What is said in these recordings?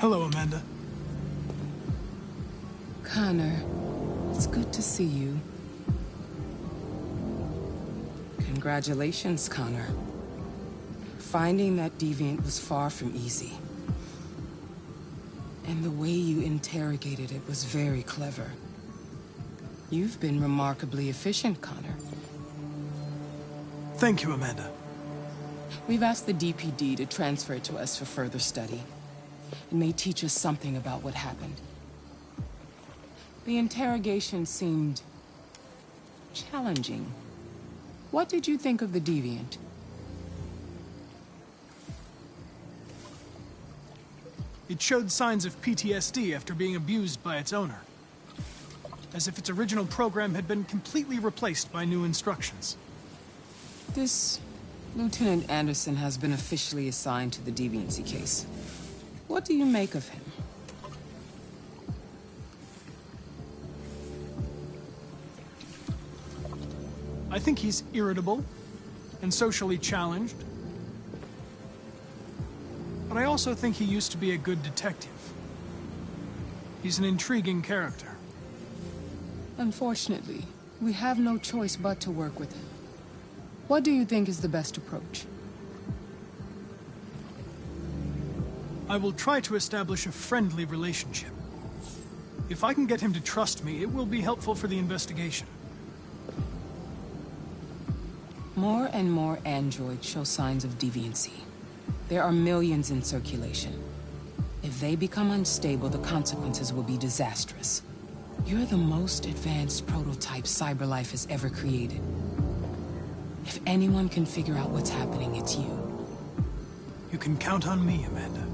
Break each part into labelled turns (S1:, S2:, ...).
S1: Hello, Amanda.
S2: Connor, it's good to see you. Congratulations, Connor. Finding that deviant was far from easy. And the way you interrogated it was very clever. You've been remarkably efficient, Connor.
S1: Thank you, Amanda.
S2: We've asked the DPD to transfer it to us for further study. It may teach us something about what happened. The interrogation seemed challenging. What did you think of the deviant?
S1: It showed signs of PTSD after being abused by its owner. As if its original program had been completely replaced by new instructions.
S2: This Lieutenant Anderson has been officially assigned to the deviancy case. What do you make of him?
S1: I think he's irritable and socially challenged. But I also think he used to be a good detective. He's an intriguing character.
S2: Unfortunately, we have no choice but to work with him. What do you think is the best approach?
S1: I will try to establish a friendly relationship. If I can get him to trust me, it will be helpful for the investigation.
S2: More and more androids show signs of deviancy. There are millions in circulation. If they become unstable, the consequences will be disastrous. You're the most advanced prototype CyberLife has ever created. If anyone can figure out what's happening, it's you.
S1: You can count on me, Amanda.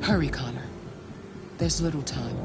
S2: Hurry, Connor. There's little time.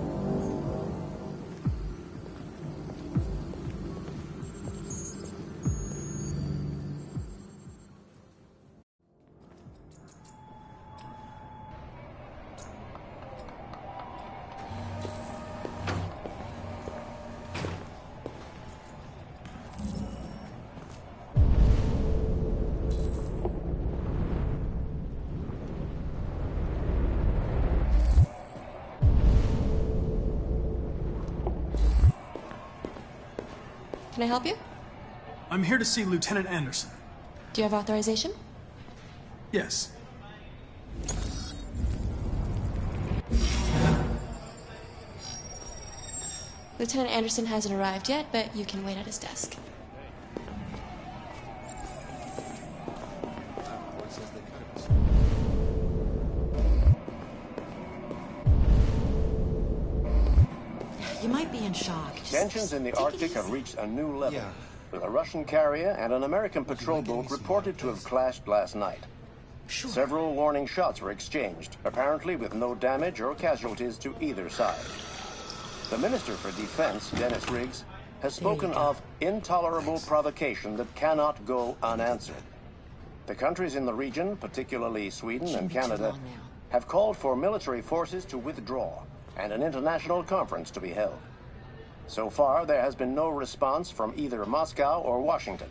S3: Can I help you?
S1: I'm here to see Lieutenant Anderson.
S3: Do you have authorization?
S1: Yes.
S3: Lieutenant Anderson hasn't arrived yet, but you can wait at his desk.
S4: You might be in shock.
S5: Tensions in the Arctic have reached a new level. With a Russian carrier and an American patrol boat reported to have clashed last night.
S4: Sure.
S5: Several warning shots were exchanged, apparently with no damage or casualties to either side. The Minister for Defense, Dennis Riggs, has spoken of intolerable provocation that cannot go unanswered. The countries in the region, particularly Sweden and Canada, have called for military forces to withdraw and an international conference to be held. So far, there has been no response from either Moscow or Washington.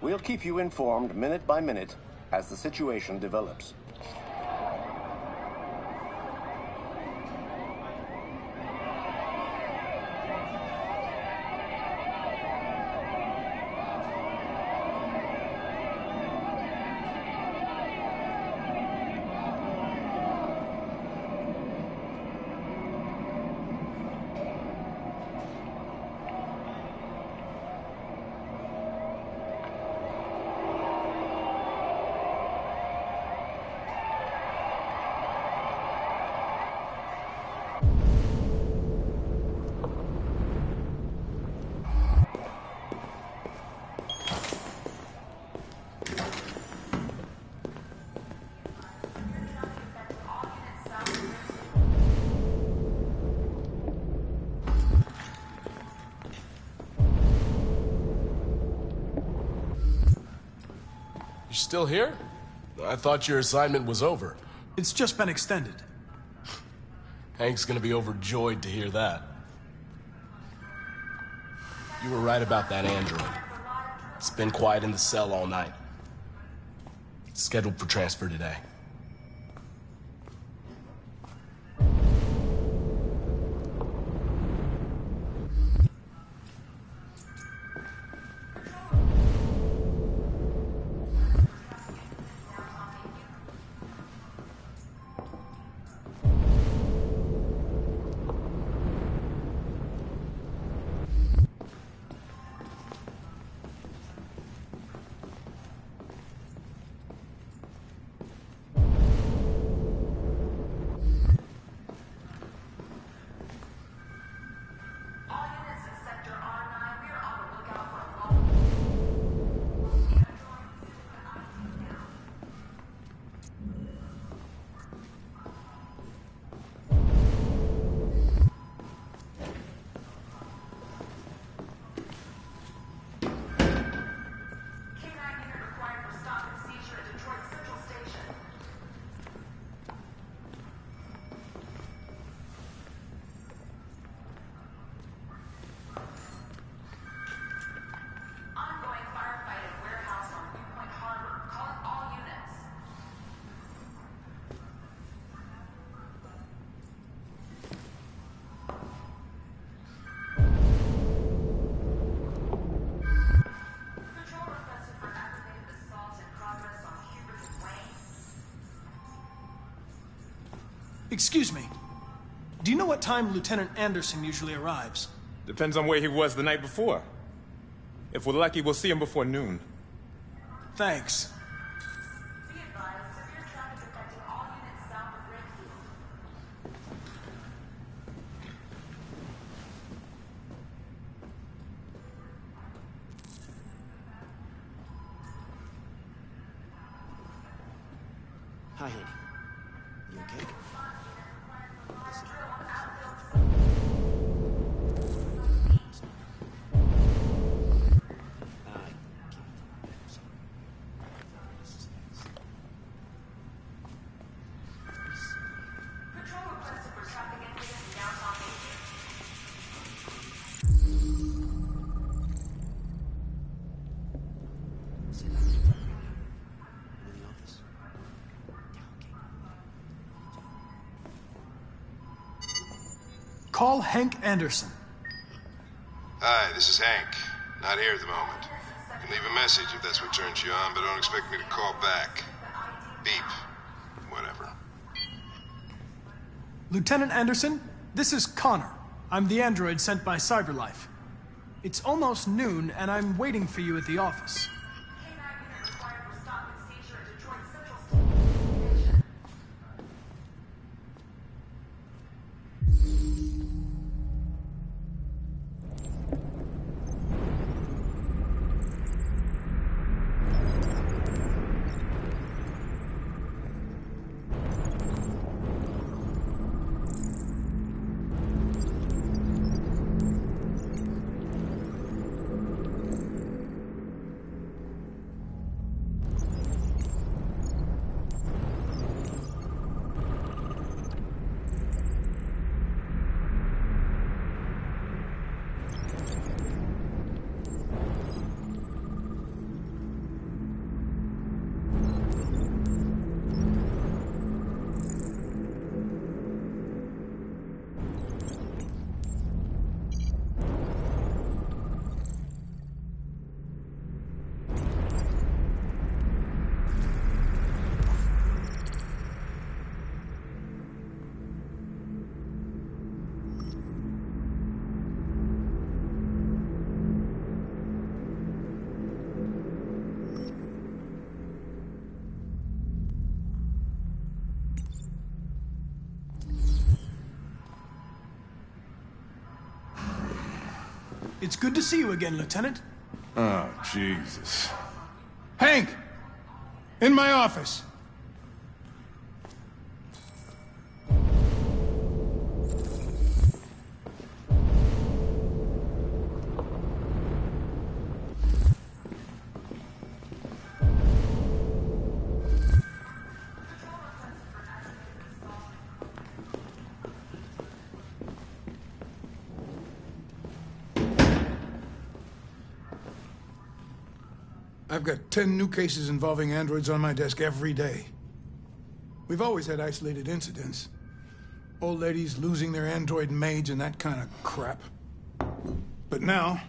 S5: We'll keep you informed minute by minute as the situation develops.
S6: Still here? I thought your assignment was over.
S1: It's just been extended.
S6: Hank's gonna be overjoyed to hear that. You were right about that android. It's been quiet in the cell all night. Scheduled for transfer today.
S1: Excuse me. Do you know what time Lieutenant Anderson usually arrives?
S7: Depends on where he was the night before. If we're lucky, we'll see him before noon.
S1: Thanks.
S4: Be advised, severe traffic affecting all units south of Redfield.
S8: Hi, honey. You okay?
S4: Patrol requested for traffic incident in downtown Mayfield.
S8: In the office?
S1: Call Hank Anderson.
S9: Hi, this is Hank. Not here at the moment. You can leave a message if that's what turns you on, but don't expect me to call back. Beep. Whatever.
S1: Lieutenant Anderson, this is Connor. I'm the android sent by CyberLife. It's almost noon, and I'm waiting for you at the office.
S4: K9 unit required for stop and seizure at Detroit Central Station.
S1: It's good to see you again, Lieutenant.
S10: Oh, Jesus. Hank! In my office! I've got 10 new cases involving androids on my desk every day. We've always had isolated incidents. Old ladies losing their android maids and that kind of crap. But now,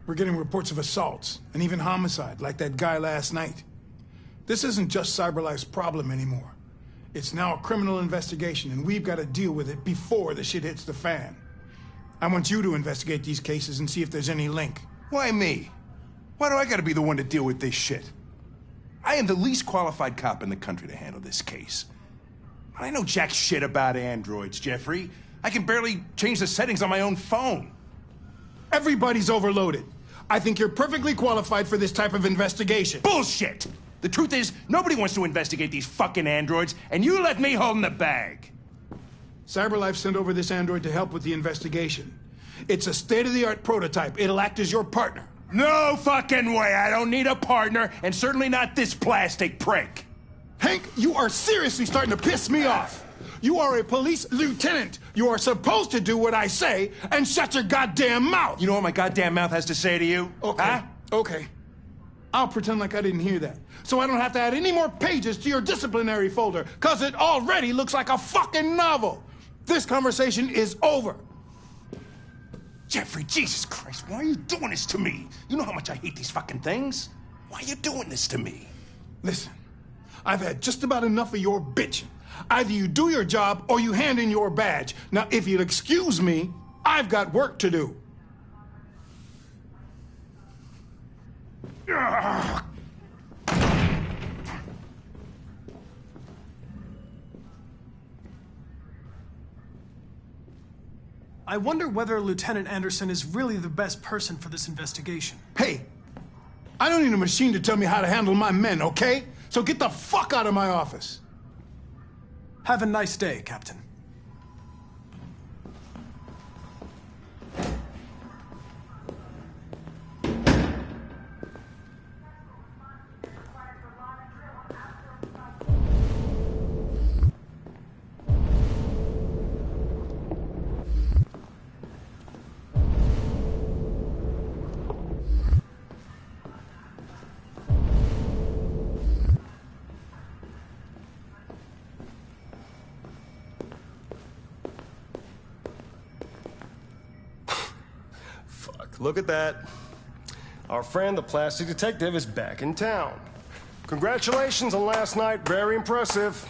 S10: we're getting reports of assaults and even homicide, like that guy last night. This isn't just CyberLife's problem anymore. It's now a criminal investigation, and we've got to deal with it before the shit hits the fan. I want you to investigate these cases and see if there's any link.
S11: Why me? Why do I gotta be the one to deal with this shit? I am the least qualified cop in the country to handle this case. I know jack shit about androids, Jeffrey. I can barely change the settings on my own phone.
S10: Everybody's overloaded. I think you're perfectly qualified for this type of investigation.
S11: Bullshit! The truth is, nobody wants to investigate these fucking androids, and you let me hold in the bag.
S10: CyberLife sent over this android to help with the investigation. It's a state-of-the-art prototype. It'll act as your partner.
S11: No fucking way! I don't need a partner, and certainly not this plastic prick.
S10: Hank, you are seriously starting to piss me off. You are a police lieutenant. You are supposed to do what I say and shut your goddamn mouth.
S11: You know what my goddamn mouth has to say to you?
S10: Okay.
S11: Huh?
S10: Okay. I'll pretend like I didn't hear that, so I don't have to add any more pages to your disciplinary folder, because it already looks like a fucking novel. This conversation is over.
S11: Jeffrey, Jesus Christ, why are you doing this to me? You know how much I hate these fucking things. Why are you doing this to me?
S10: Listen, I've had just about enough of your bitching. Either you do your job or you hand in your badge. Now, if you'll excuse me, I've got work to do.
S1: I wonder whether Lieutenant Anderson is really the best person for this investigation.
S10: Hey, I don't need a machine to tell me how to handle my men, okay? So get the fuck out of my office.
S1: Have a nice day, Captain.
S12: Look at that. Our friend, the plastic detective, is back in town. Congratulations on last night. Very impressive.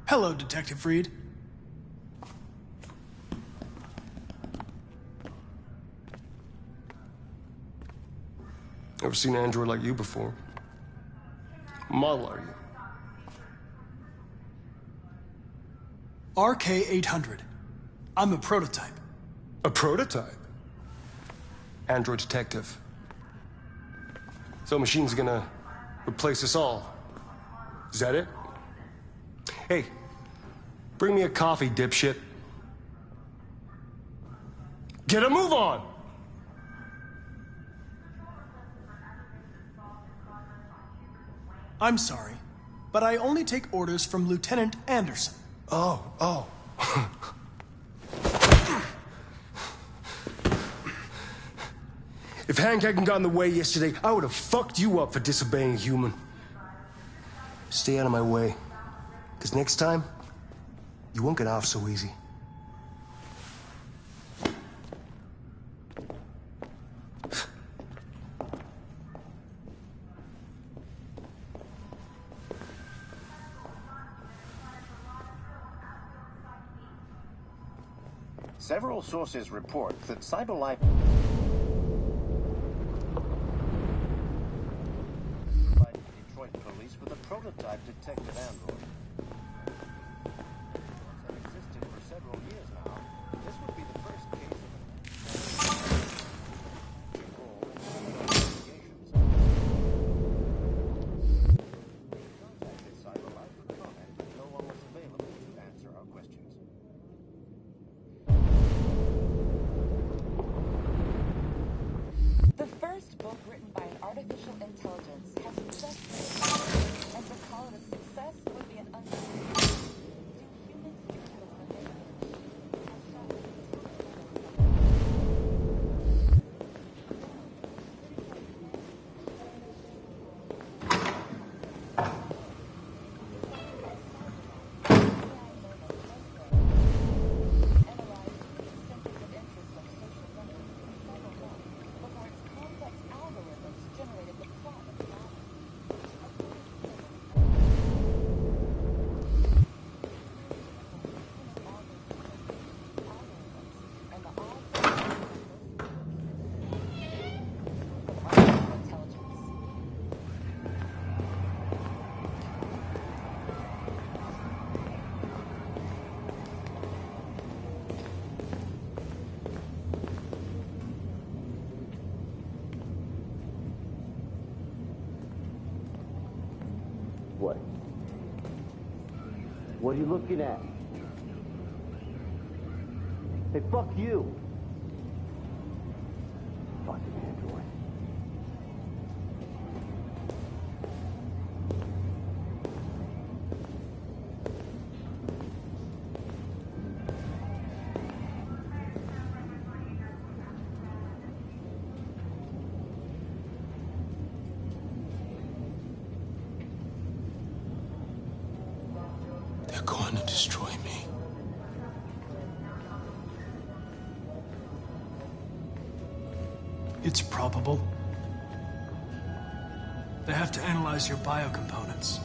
S1: Hello, Detective Reed.
S12: Never seen an android like you before. Model are you?
S1: RK-800. I'm a prototype.
S12: A prototype? Android detective. So machine's gonna replace us all. Is that it? Hey, bring me a coffee, dipshit. Get a move on!
S1: I'm sorry, but I only take orders from Lieutenant Anderson.
S12: Oh. If Hank hadn't gotten in the way yesterday, I would have fucked you up for disobeying a human. Stay out of my way, because next time, you won't get off so easy.
S5: Several sources report that CyberLife provided Detroit police with a prototype detective android. Have existed for several years now. This would be the first case of contacted CyberLife with comment that no one was available to answer our questions.
S13: The first book written by an artificial intelligence has successfully, and to call it a success would be an understatement. Do humans do
S14: What? What are you looking at? Hey, fuck you! Fucking android.
S6: They're going to destroy me.
S1: It's probable. They have to analyze your biocomponents.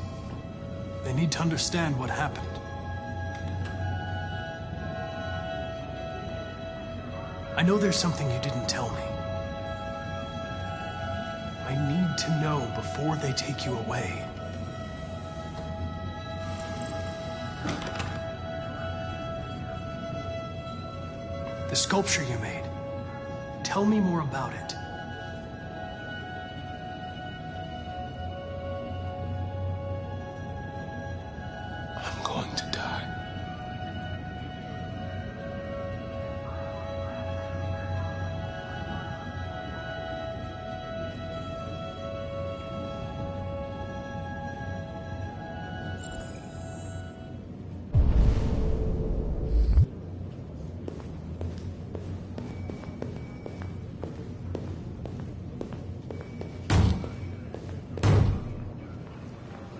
S1: They need to understand what happened. I know there's something you didn't tell me. I need to know before they take you away. The sculpture you made. Tell me more about it.
S6: I'm going to die.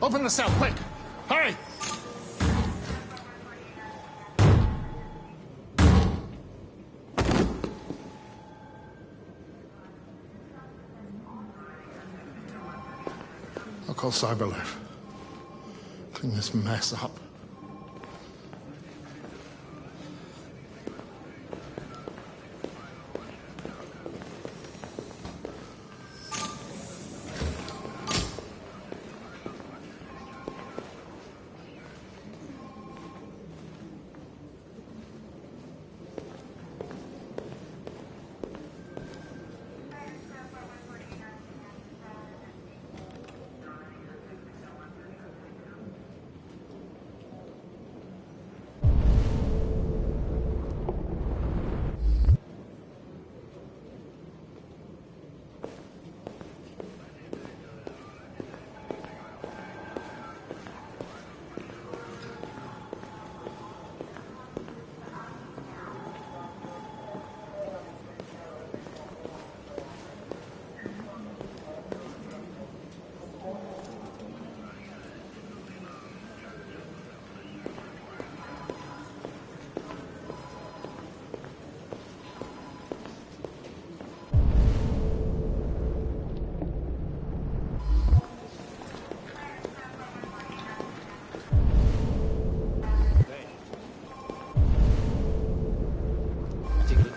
S15: Open the cell, quick! Hurry!
S16: I'll call Cyberlife. Clean this mess up.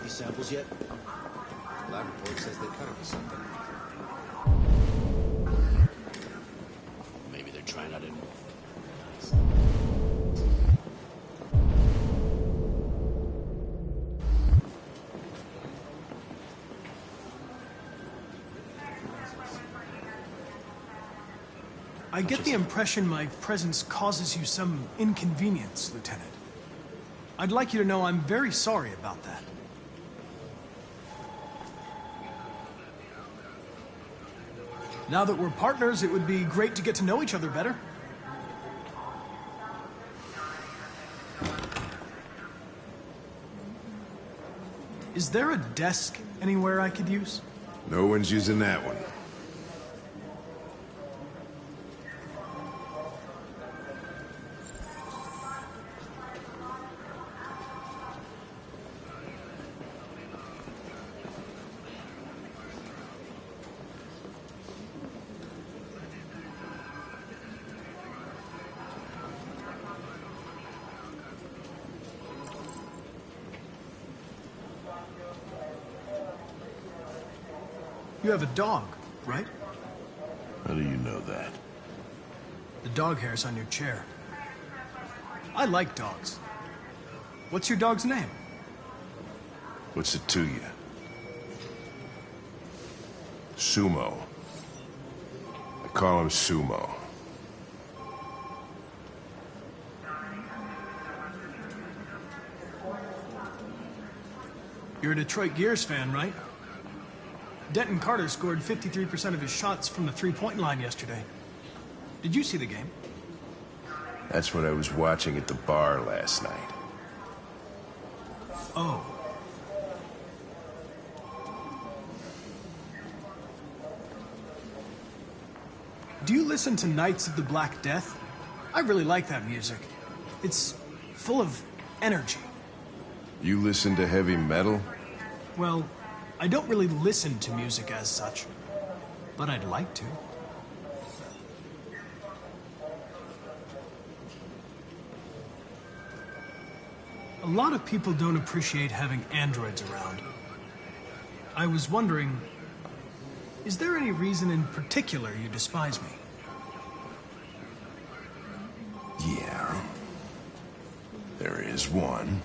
S8: Samples yet? Lab report says they cut him or something. Maybe they're trying out a nice.
S1: I get the impression my presence causes you some inconvenience, Lieutenant. I'd like you to know I'm very sorry about that. Now that we're partners, it would be great to get to know each other better. Is there a desk anywhere I could use?
S9: No one's using that one.
S1: You have a dog, right?
S9: How do you know that?
S1: The dog hair's on your chair. I like dogs. What's your dog's name?
S9: What's it to you? Sumo. I call him Sumo.
S1: You're a Detroit Gears fan, right? Denton Carter scored 53% of his shots from the three-point line yesterday. Did you see the game?
S9: That's what I was watching at the bar last night.
S1: Oh. Do you listen to Knights of the Black Death? I really like that music. It's full of energy.
S9: You listen to heavy metal?
S1: Well, I don't really listen to music as such, but I'd like to. A lot of people don't appreciate having androids around. I was wondering, is there any reason in particular you despise me?
S9: Yeah. There is one.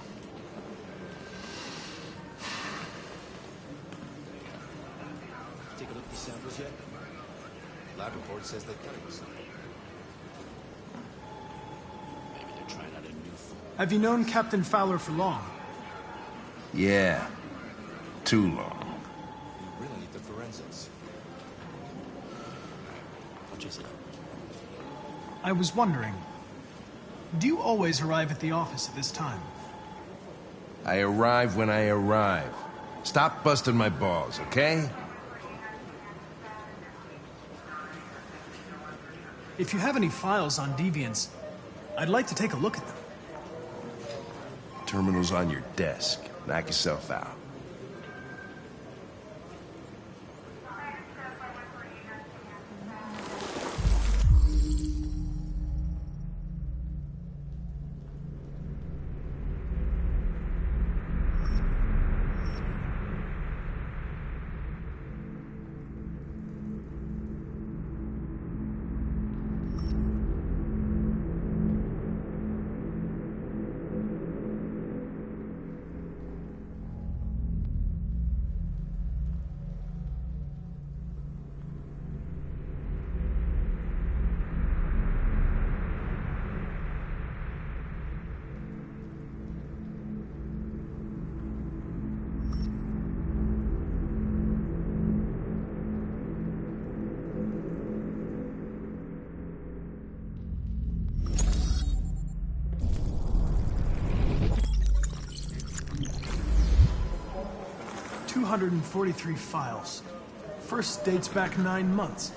S8: Take a look at the samples yet? Lab report says they cut it. Maybe they're trying out a new form.
S1: Have you known Captain Fowler for long?
S9: Yeah. Too long.
S8: We really need the forensics. I'll chase it up.
S1: I was wondering, do you always arrive at the office at this time?
S9: I arrive when I arrive. Stop busting my balls, okay?
S1: If you have any files on Deviants, I'd like to take a look at them.
S9: Terminal's on your desk. Knock yourself out. .243 files. First dates back 9 months.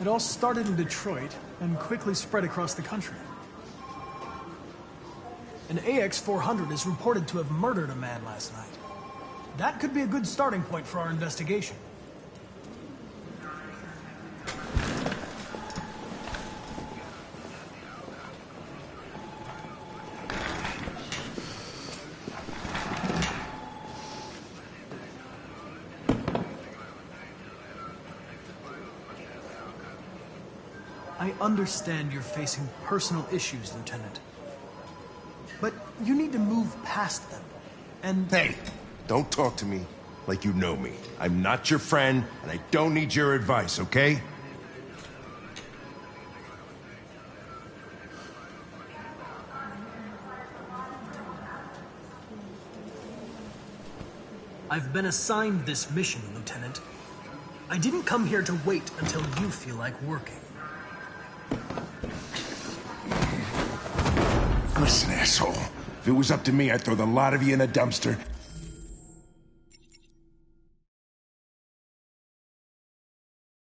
S9: It all started in Detroit and quickly spread across the country. An AX-400 is reported to have murdered a man last night. That could be a good starting point for our investigation. I understand you're facing personal issues, Lieutenant. But you need to move past them, and... Hey, don't talk to me like you know me. I'm not your friend, and I don't need your advice, okay?
S1: I've been assigned this mission, Lieutenant. I didn't come here to wait until you feel like working.
S9: Listen, asshole. If it was up to me, I'd throw the lot of you in a dumpster